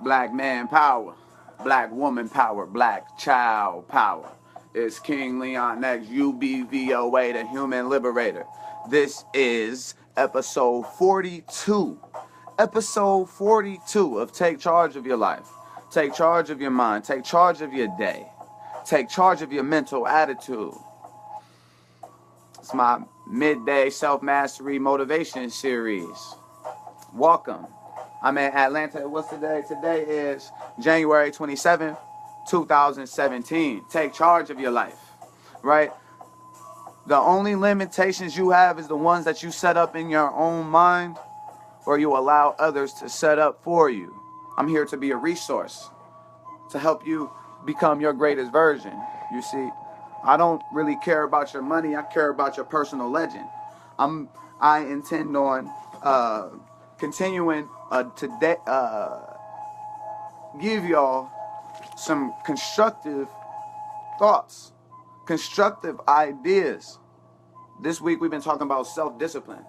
Black man power, black woman power, black child power. It's King Leon X, UBVOA, the Human Liberator. This is episode 42. Episode 42 of Take Charge of Your Life. Take charge of your mind. Take charge of your day. Take charge of your mental attitude. It's my midday self-mastery motivation series. Welcome. I'm in Atlanta. What's today? Today is January 27th, 2017. Take charge of your life, right? The only limitations you have is the ones that you set up in your own mind or you allow others to set up for you. I'm here to be a resource to help you become your greatest version. You see, I don't really care about your money. I care about your personal legend. I intend on continuing today, give y'all some constructive thoughts, constructive ideas. This week we've been talking about self-discipline.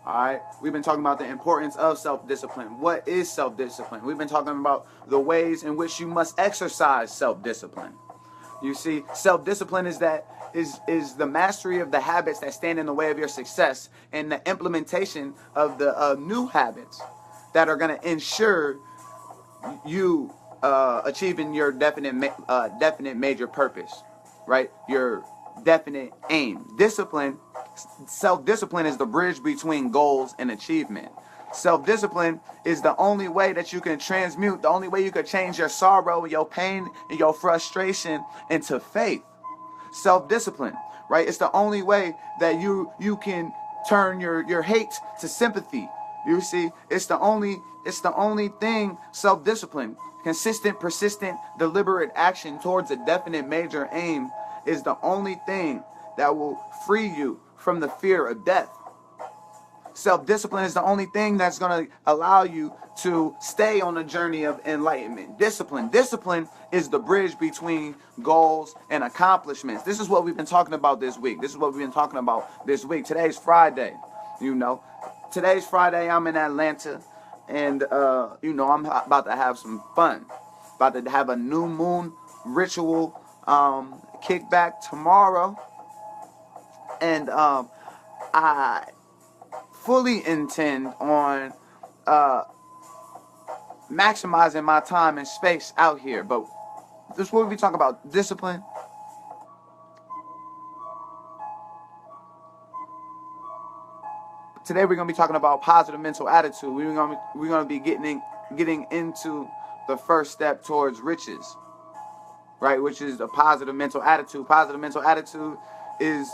All right, we've been talking about the importance of self-discipline. What is self-discipline? We've been talking about the ways in which you must exercise self-discipline. You see, self-discipline is the mastery of the habits that stand in the way of your success and the implementation of the new habits that are going to ensure you achieving your definite major purpose, right? Your definite aim. Self-discipline is the bridge between goals and achievement. Self-discipline is the only way that you can transmute, the only way you can change your sorrow and your pain and your frustration into faith. Self-discipline, right? It's the only way that you can turn your hate to sympathy. You see, it's the only thing. Self-discipline, consistent, persistent, deliberate action towards a definite major aim is the only thing that will free you from the fear of death. Self-discipline is the only thing that's going to allow you to stay on a journey of enlightenment. Discipline is the bridge between goals and accomplishments. This is what we've been talking about this week. Today's Friday, Today's Friday, I'm in Atlanta, and, I'm about to have some fun. About to have a new moon ritual kickback tomorrow. And I fully intend on maximizing my time and space out here. But this is what we talk about: discipline. Today we're gonna be talking about positive mental attitude. We're gonna be getting into the first step towards riches, right? Which is a positive mental attitude. Positive mental attitude is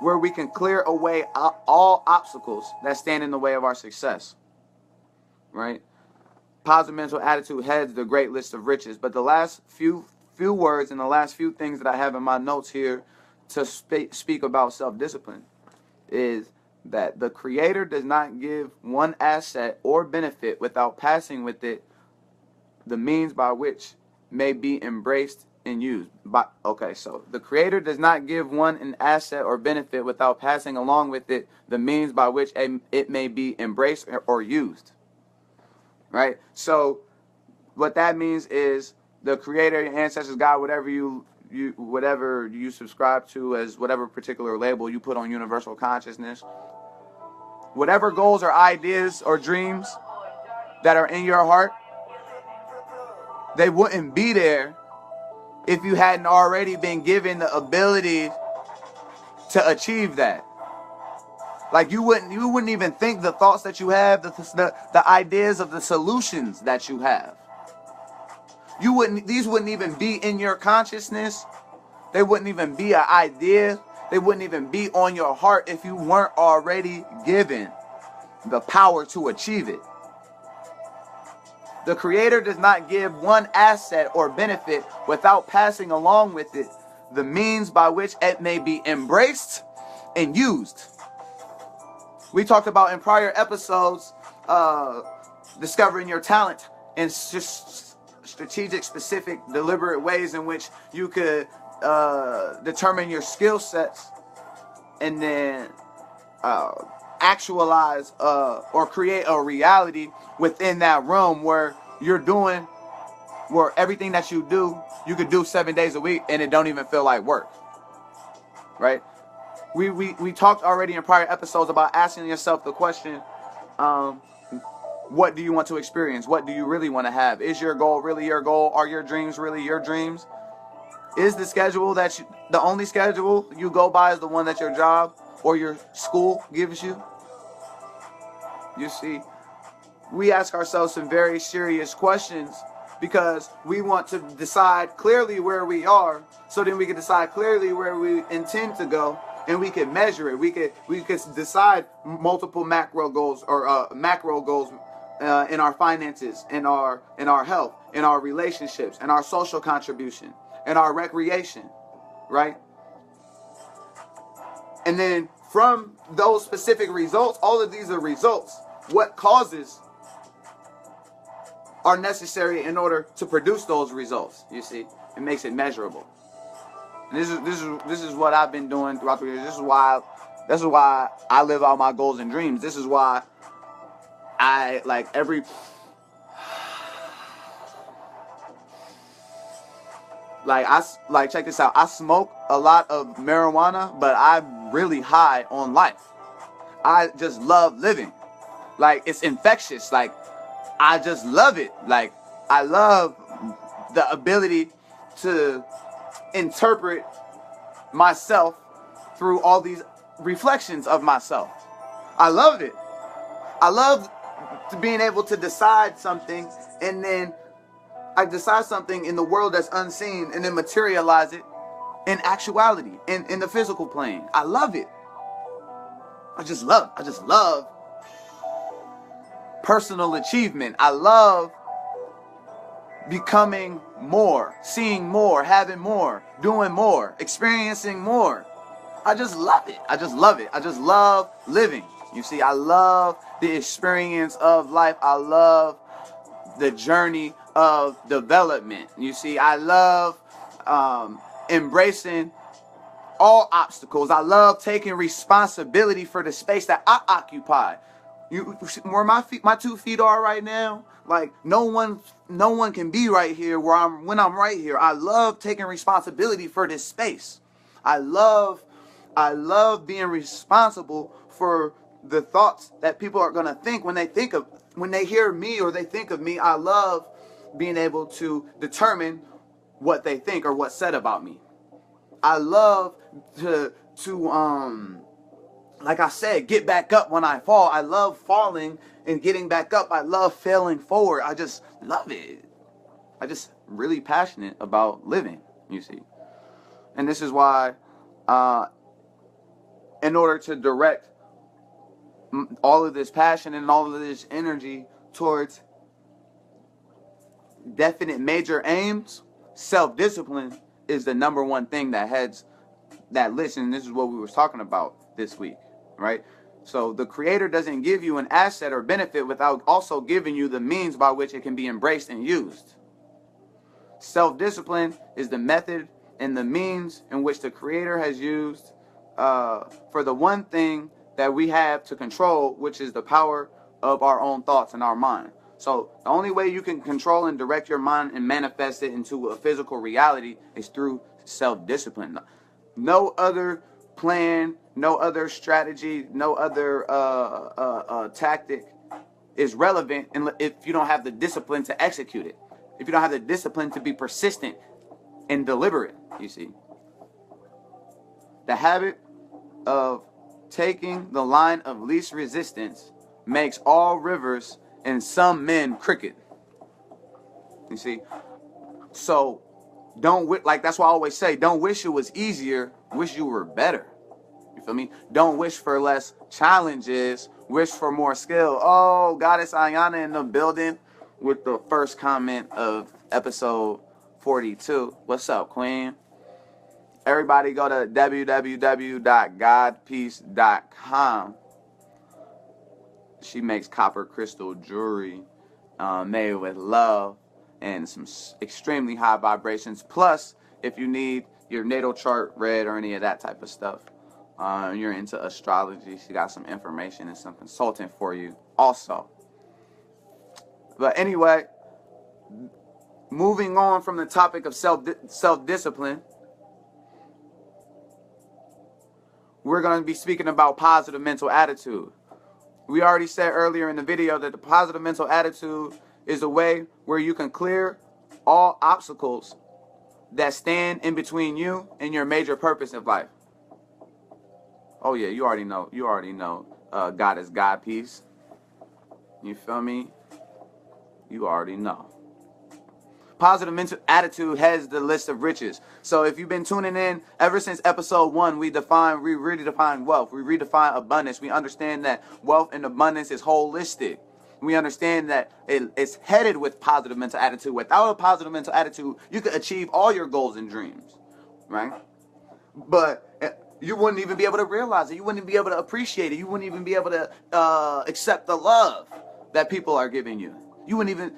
where we can clear away all obstacles that stand in the way of our success, right? Positive mental attitude heads the great list of riches. But the last few words and the last few things that I have in my notes here to speak about self-discipline is that the Creator does not give one asset or benefit without passing with it the means by which may be embraced and used. So the Creator does not give one an asset or benefit without passing along with it the means by which it may be embraced or used. Right? So what that means is the Creator, your ancestors, God, whatever you subscribe to as whatever particular label you put on universal consciousness, whatever goals or ideas or dreams that are in your heart, they wouldn't be there if you hadn't already been given the ability to achieve that. Like you wouldn't even think the thoughts that you have, the ideas of the solutions that you have. These wouldn't even be in your consciousness. They wouldn't even be an idea. They wouldn't even be on your heart if you weren't already given the power to achieve it. The Creator does not give one asset or benefit without passing along with it the means by which it may be embraced and used. We talked about in prior episodes discovering your talent and just strategic, specific, deliberate ways in which you could determine your skill sets and then actualize or create a reality within that realm where you're doing where everything that you do, you could do 7 days a week and it don't even feel like work, right? We talked already in prior episodes about asking yourself the question, what do you want to experience? What do you really want to have? Is your goal really your goal? Are your dreams really your dreams? Is the schedule the only schedule you go by is the one that your job or your school gives you? You see, we ask ourselves some very serious questions because we want to decide clearly where we are, so then we can decide clearly where we intend to go, and we can measure it. We could decide multiple macro goals or macro goals in our finances, in our health, in our relationships, in our social contribution, in our recreation, right? And then from those specific results, all of these are results. What causes are necessary in order to produce those results? You see, it makes it measurable. And this is what I've been doing throughout the years. This is why I live out my goals and dreams. This is why I check this out. I smoke a lot of marijuana, but I'm really high on life. I just love living. Like, it's infectious. Like, I just love it. Like, I love the ability to interpret myself through all these reflections of myself. I love it. I love being able to decide something, and then I decide something in the world that's unseen, and then materialize it in actuality, in the physical plane. I love it. I just love personal achievement. I love becoming more, seeing more, having more, doing more, experiencing more. I just love it. I just love it. I just love living. You see, I love the experience of life. I love the journey of development. You see, I love embracing all obstacles. I love taking responsibility for the space that I occupy. Where my 2 feet are right now, like no one can be right here when I'm right here. I love taking responsibility for this space. I love being responsible for the thoughts that people are gonna think when they hear me or they think of me. I love being able to determine what they think or what's said about me. I love to like I said, get back up when I fall. I love falling and getting back up. I love failing forward. I just love it. I just really passionate about living, you see. And this is why, in order to direct all of this passion and all of this energy towards definite major aims, self-discipline is the number one thing that heads that list. And this is what we were talking about this week, right? So the Creator doesn't give you an asset or benefit without also giving you the means by which it can be embraced and used. Self-discipline is the method and the means in which the Creator has used for the one thing that we have to control, which is the power of our own thoughts and our mind. So the only way you can control and direct your mind and manifest it into a physical reality is through self-discipline. No other plan, no other strategy, no other tactic is relevant if you don't have the discipline to execute it. If you don't have the discipline to be persistent and deliberate, you see. The habit of taking the line of least resistance makes all rivers and some men cricket. You see? So, that's why I always say, don't wish it was easier, wish you were better. You feel me? Don't wish for less challenges, wish for more skill. Oh, Goddess Ayana in the building with the first comment of episode 42. What's up, Queen? Everybody go to www.godpeace.com. She makes copper crystal jewelry made with love and some extremely high vibrations. Plus, if you need your natal chart read or any of that type of stuff, you're into astrology, she got some information and some consulting for you also. But anyway, moving on from the topic of self-discipline, we're going to be speaking about positive mental attitude. We already said earlier in the video that the positive mental attitude is a way where you can clear all obstacles that stand in between you and your major purpose in life. Oh yeah, you already know. God is God peace. You feel me? You already know. Positive mental attitude has the list of riches. So if you've been tuning in ever since episode 1, we redefine wealth. We redefine abundance. We understand that wealth and abundance is holistic. We understand that it's headed with positive mental attitude. Without a positive mental attitude, you could achieve all your goals and dreams, right? But you wouldn't even be able to realize it. You wouldn't be able to appreciate it. You wouldn't even be able to accept the love that people are giving you. You wouldn't even,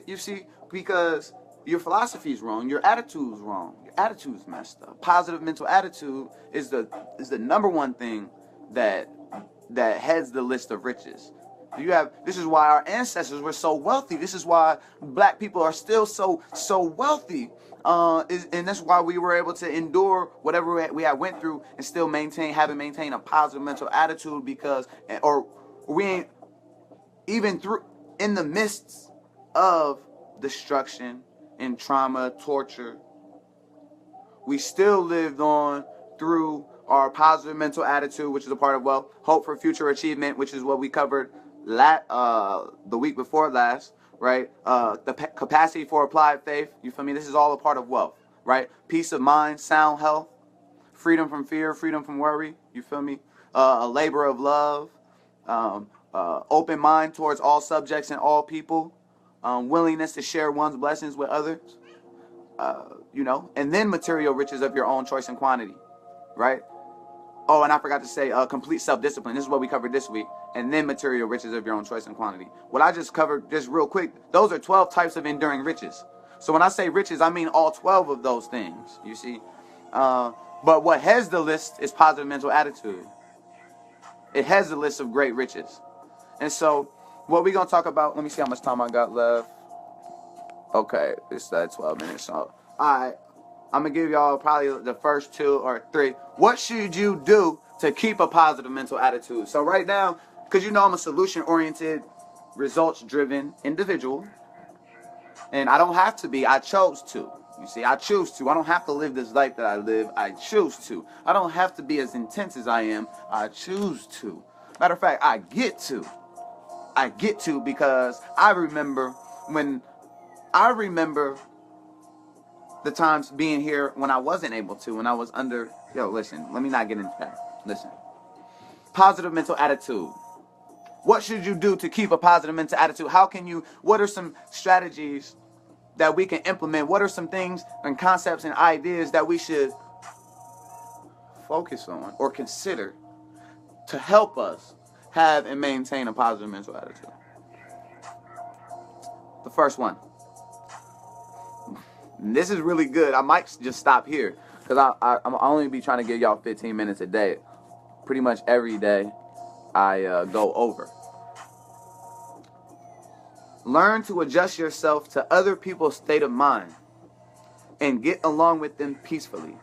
you see, because your philosophy is wrong. Your attitude is wrong. Your attitude's messed up. Positive mental attitude is the number one thing that heads the list of riches. This is why our ancestors were so wealthy. This is why black people are still so wealthy. And that's why we were able to endure whatever we had went through and still maintain a positive mental attitude, because we ain't even through in the midst of destruction and trauma, torture, we still lived on through our positive mental attitude, which is a part of wealth. Hope for future achievement, which is what we covered the week before last, right? The capacity for applied faith, you feel me? This is all a part of wealth, right? Peace of mind, sound health, freedom from fear, freedom from worry, you feel me? A labor of love, open mind towards all subjects and all people, willingness to share one's blessings with others, and then material riches of your own choice and quantity, right? Oh, and I forgot to say, complete self-discipline. This is what we covered this week. And then material riches of your own choice and quantity. What I just covered, just real quick, those are 12 types of enduring riches. So when I say riches, I mean all 12 of those things, you see. But what heads the list is positive mental attitude. It has the list of great riches. And so what we're going to talk about, let me see how much time I got left. Okay, it's 12 minutes. So, all right. I'm going to give y'all probably the first 2 or 3. What should you do to keep a positive mental attitude? So right now, because I'm a solution-oriented, results-driven individual, and I don't have to be. I chose to. You see, I choose to. I don't have to live this life that I live. I choose to. I don't have to be as intense as I am. I choose to. Matter of fact, I get to. I get to, because I remember the times being here when I wasn't able to, when I was under, listen, let me not get into that. Listen. Positive mental attitude. What should you do to keep a positive mental attitude? What are some strategies that we can implement? What are some things and concepts and ideas that we should focus on or consider to help us have and maintain a positive mental attitude? The first one. And this is really good. I might just stop here, because I'm only be trying to give y'all 15 minutes a day. Pretty much every day I go over. Learn to adjust yourself to other people's state of mind and get along with them peacefully.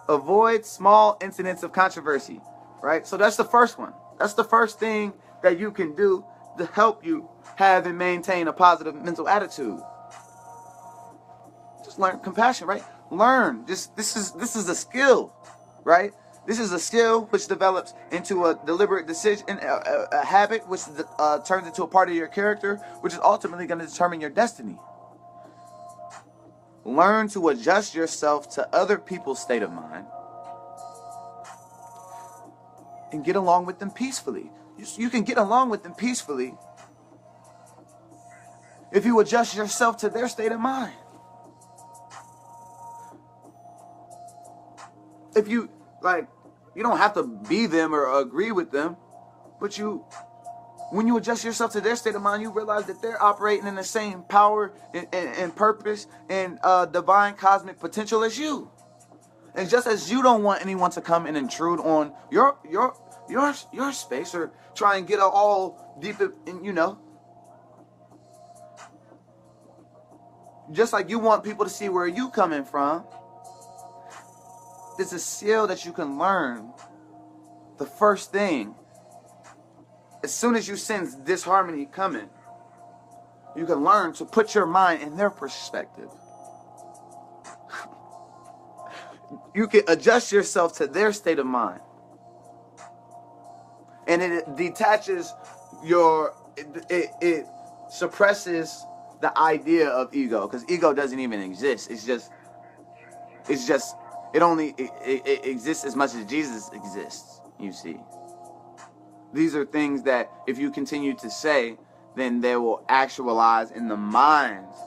Avoid small incidents of controversy, right? So that's the first one. That's the first thing that you can do to help you have and maintain a positive mental attitude. Just learn compassion, right? Learn. This is a skill, right? This is a skill which develops into a deliberate decision, a habit which turns into a part of your character, which is ultimately going to determine your destiny. Learn to adjust yourself to other people's state of mind and get along with them peacefully. You can get along with them peacefully if you adjust yourself to their state of mind. If you, you don't have to be them or agree with them, but when you adjust yourself to their state of mind, you realize that they're operating in the same power and purpose and divine cosmic potential as you. And just as you don't want anyone to come and intrude on your space or try and get all deep in, just like you want people to see where you coming from, there's a skill that you can learn. The first thing, as soon as you sense disharmony coming, you can learn to put your mind in their perspective. You can adjust yourself to their state of mind. And it detaches it suppresses the idea of ego, because ego doesn't even exist. It exists as much as Jesus exists, you see. These are things that if you continue to say, then they will actualize in the minds,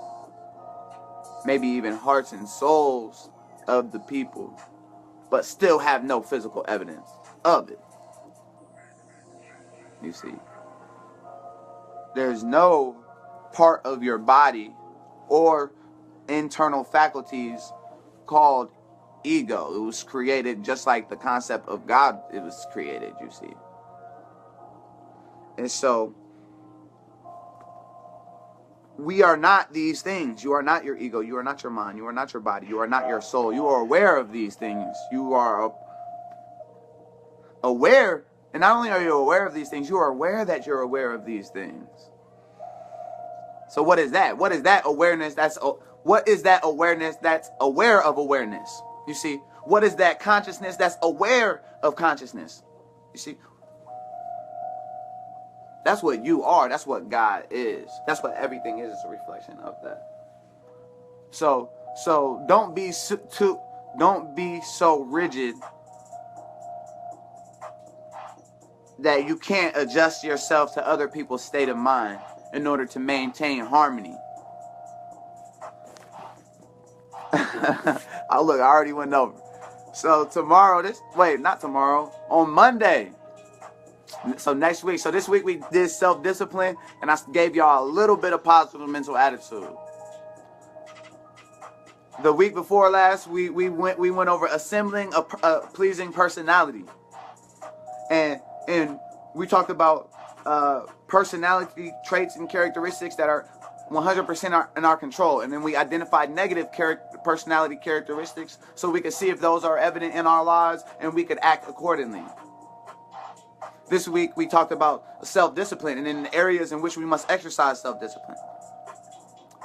maybe even hearts and souls of the people, but still have no physical evidence of it. You see, there's no part of your body or internal faculties called ego. It was created just like the concept of God, it was created, you see. And so, we are not these things. You are not your ego. You are not your mind. You are not your body. You are not your soul. You are aware of these things. You are aware. And not only are you aware of these things, you are aware that you're aware of these things. So what is that? What is that awareness? What is that awareness that's aware of awareness? You see, what is that consciousness that's aware of consciousness? You see, that's what you are. That's what God is. That's what everything is a reflection of that. So don't be so rigid that you can't adjust yourself to other people's state of mind in order to maintain harmony. Oh, look, I already went over. So on Monday. So next week, so this week we did self-discipline, and I gave y'all a little bit of positive mental attitude. The week before last, we went over assembling a pleasing personality, and we talked about personality traits and characteristics that are 100% in our control, and then we identified negative personality characteristics so we could see if those are evident in our lives and we could act accordingly. This week, we talked about self-discipline and in the areas in which we must exercise self-discipline.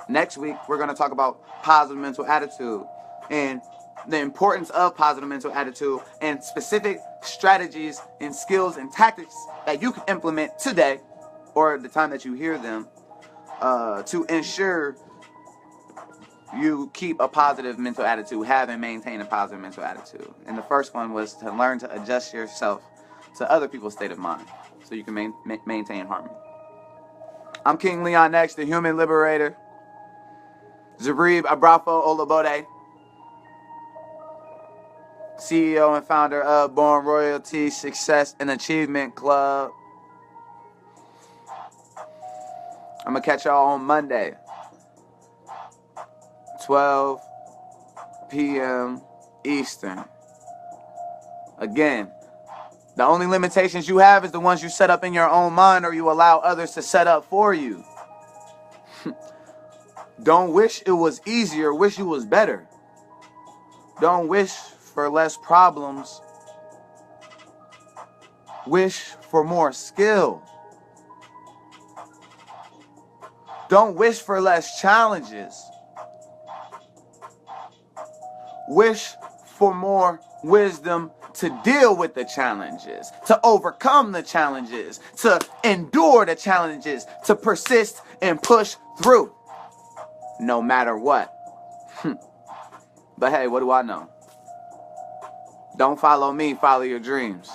Next week, we're going to talk about positive mental attitude and the importance of positive mental attitude and specific strategies and skills and tactics that you can implement today or the time that you hear them to ensure you keep a positive mental attitude, have and maintain a positive mental attitude. And the first one was to learn to adjust yourself to other people's state of mind so you can maintain harmony. I'm King Leon X, the Human Liberator. Zabrib Abrafo Olabode, CEO and founder of Born Royalty Success and Achievement Club. I'm going to catch y'all on Monday, 12 p.m. Eastern. Again, the only limitations you have is the ones you set up in your own mind or you allow others to set up for you. Don't wish it was easier, wish it was better. Don't wish for less problems. Wish for more skill. Don't wish for less challenges. Wish for more wisdom to deal with the challenges, to overcome the challenges, to endure the challenges, to persist and push through, no matter what. But hey, what do I know? Don't follow me, follow your dreams.